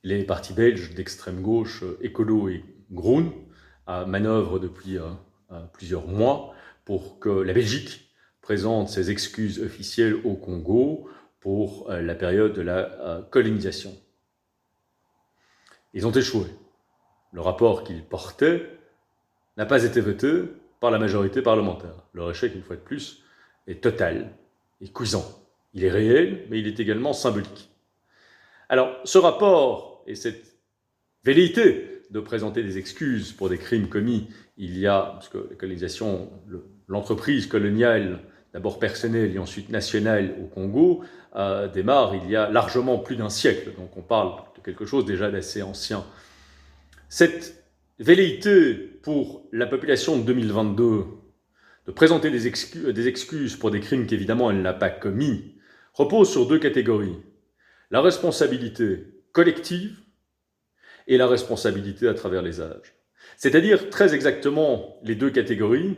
les partis belges d'extrême gauche, Écolo et Groen, manœuvrent depuis plusieurs mois pour que la Belgique présente ses excuses officielles au Congo pour la période de la colonisation. Ils ont échoué. Le rapport qu'ils portaient n'a pas été voté par la majorité parlementaire. Leur échec, une fois de plus, est total et cuisant. Il est réel, mais il est également symbolique. Alors, ce rapport et cette velléité de présenter des excuses pour des crimes commis il y a, parce que la colonisation, l'entreprise coloniale, d'abord personnelle et ensuite nationale au Congo, démarre il y a largement plus d'un siècle. Donc on parle de quelque chose déjà d'assez ancien. Cette velléité pour la population de 2022 de présenter des excuses pour des crimes qu'évidemment elle n'a pas commis repose sur deux catégories. La responsabilité collective et la responsabilité à travers les âges. C'est-à-dire très exactement les deux catégories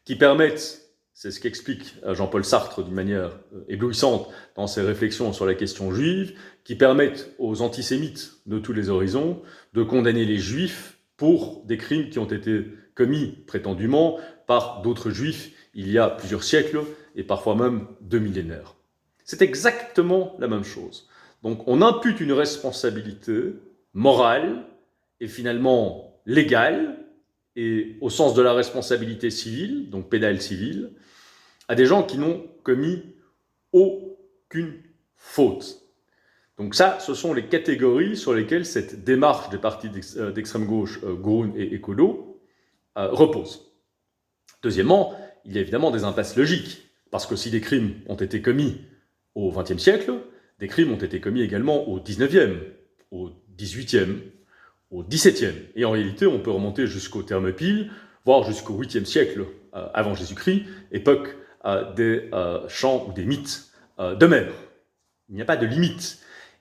qui permettent, c'est ce qu'explique Jean-Paul Sartre d'une manière éblouissante dans ses réflexions sur la question juive, qui permettent aux antisémites de tous les horizons de condamner les juifs pour des crimes qui ont été commis prétendument par d'autres juifs il y a plusieurs siècles et parfois même 2 millénaires. C'est exactement la même chose. Donc on impute une responsabilité morale et finalement légale, et au sens de la responsabilité civile, donc pénale civile, à des gens qui n'ont commis aucune faute. Donc ça, ce sont les catégories sur lesquelles cette démarche des partis d'extrême gauche, Groen et Écolo, repose. Deuxièmement, il y a évidemment des impasses logiques, parce que si des crimes ont été commis au XXe siècle, des crimes ont été commis également au XIXe, au XVIIIe, au XVIIe. Et en réalité, on peut remonter jusqu'au Thermopyle, voire jusqu'au 8e siècle avant Jésus-Christ, époque des chants ou des mythes d'Homère. Il n'y a pas de limite.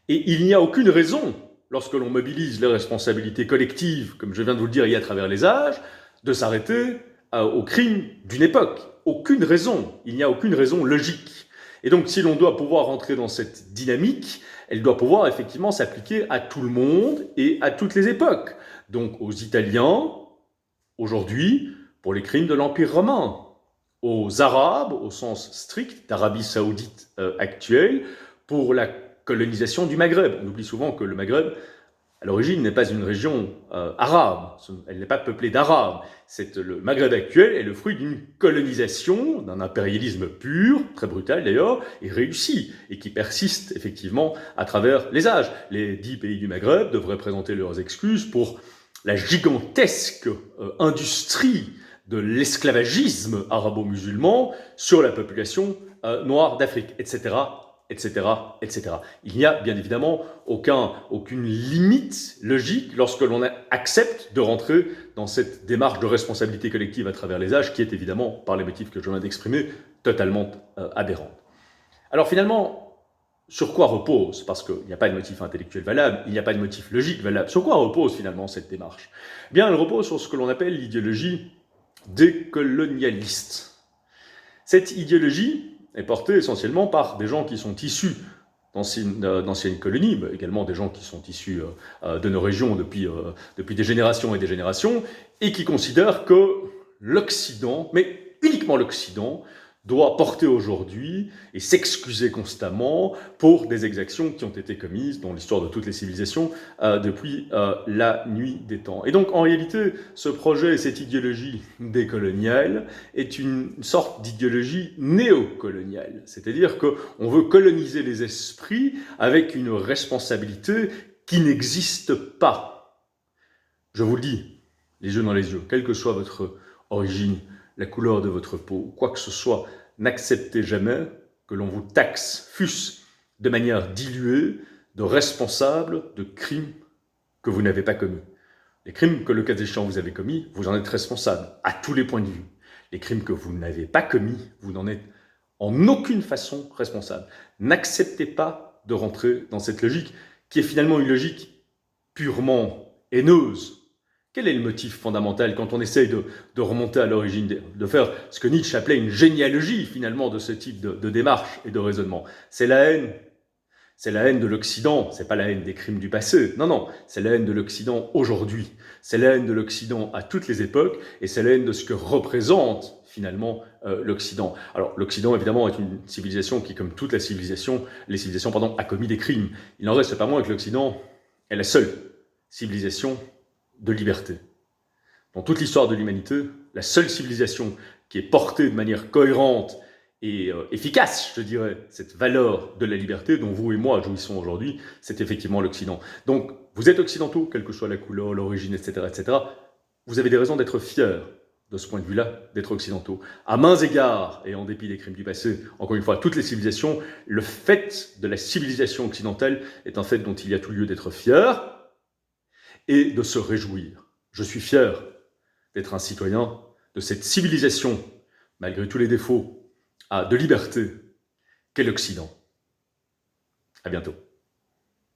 Et il n'y a aucune raison, lorsque l'on mobilise les responsabilités collectives, comme je viens de vous le dire, à travers les âges, de s'arrêter aux crimes d'une époque. Aucune raison. Il n'y a aucune raison logique. Et donc, si l'on doit pouvoir entrer dans cette dynamique, elle doit pouvoir effectivement s'appliquer à tout le monde et à toutes les époques. Donc, aux Italiens, aujourd'hui, pour les crimes de l'Empire romain, aux Arabes, au sens strict d'Arabie saoudite actuelle, pour la colonisation du Maghreb. On oublie souvent que le Maghreb, à l'origine, n'est pas une région arabe, elle n'est pas peuplée d'Arabes. Le Maghreb actuel est le fruit d'une colonisation, d'un impérialisme pur, très brutal d'ailleurs, et réussi, et qui persiste effectivement à travers les âges. Les 10 pays du Maghreb devraient présenter leurs excuses pour la gigantesque industrie de l'esclavagisme arabo-musulman sur la population noire d'Afrique, etc., etc., etc. Il n'y a bien évidemment aucune limite logique lorsque l'on accepte de rentrer dans cette démarche de responsabilité collective à travers les âges qui est évidemment, par les motifs que je viens d'exprimer, totalement aberrante. Alors finalement, sur quoi repose, parce qu'il n'y a pas de motif intellectuel valable, il n'y a pas de motif logique valable, sur quoi repose finalement cette démarche ? Eh bien, elle repose sur ce que l'on appelle l'idéologie décolonialiste. Cette idéologie est portée essentiellement par des gens qui sont issus d'anciennes colonies, mais également des gens qui sont issus de nos régions depuis des générations et des générations, et qui considèrent que l'Occident, mais uniquement l'Occident, doit porter aujourd'hui et s'excuser constamment pour des exactions qui ont été commises dans l'histoire de toutes les civilisations depuis la nuit des temps. Et donc en réalité, ce projet et cette idéologie décoloniale est une sorte d'idéologie néocoloniale, c'est-à-dire qu'on veut coloniser les esprits avec une responsabilité qui n'existe pas. Je vous le dis, les yeux dans les yeux, quelle que soit votre origine, la couleur de votre peau, quoi que ce soit, n'acceptez jamais que l'on vous taxe, fût-ce de manière diluée, de responsable de crimes que vous n'avez pas commis. Les crimes que le cas échéant vous avez commis, vous en êtes responsable, à tous les points de vue. Les crimes que vous n'avez pas commis, vous n'en êtes en aucune façon responsable. N'acceptez pas de rentrer dans cette logique, qui est finalement une logique purement haineuse. Quel est le motif fondamental quand on essaye de remonter à l'origine, de faire ce que Nietzsche appelait une généalogie finalement de ce type de démarche et de raisonnement ? C'est la haine. C'est la haine de l'Occident, c'est pas la haine des crimes du passé. Non, non, c'est la haine de l'Occident aujourd'hui. C'est la haine de l'Occident à toutes les époques, et c'est la haine de ce que représente finalement l'Occident. Alors l'Occident évidemment est une civilisation qui, comme toute la civilisation, les civilisations pardon, a commis des crimes. Il n'en reste pas moins que l'Occident est la seule civilisation de liberté. Dans toute l'histoire de l'humanité, la seule civilisation qui est portée de manière cohérente et efficace, je dirais, cette valeur de la liberté dont vous et moi jouissons aujourd'hui, c'est effectivement l'Occident. Donc, vous êtes occidentaux, quelle que soit la couleur, l'origine, etc., etc., vous avez des raisons d'être fiers de ce point de vue-là, d'être occidentaux. À mains égards, et en dépit des crimes du passé, encore une fois, toutes les civilisations, le fait de la civilisation occidentale est un fait dont il y a tout lieu d'être fier et de se réjouir. Je suis fier d'être un citoyen de cette civilisation, malgré tous les défauts, de liberté qu'est l'Occident. À bientôt.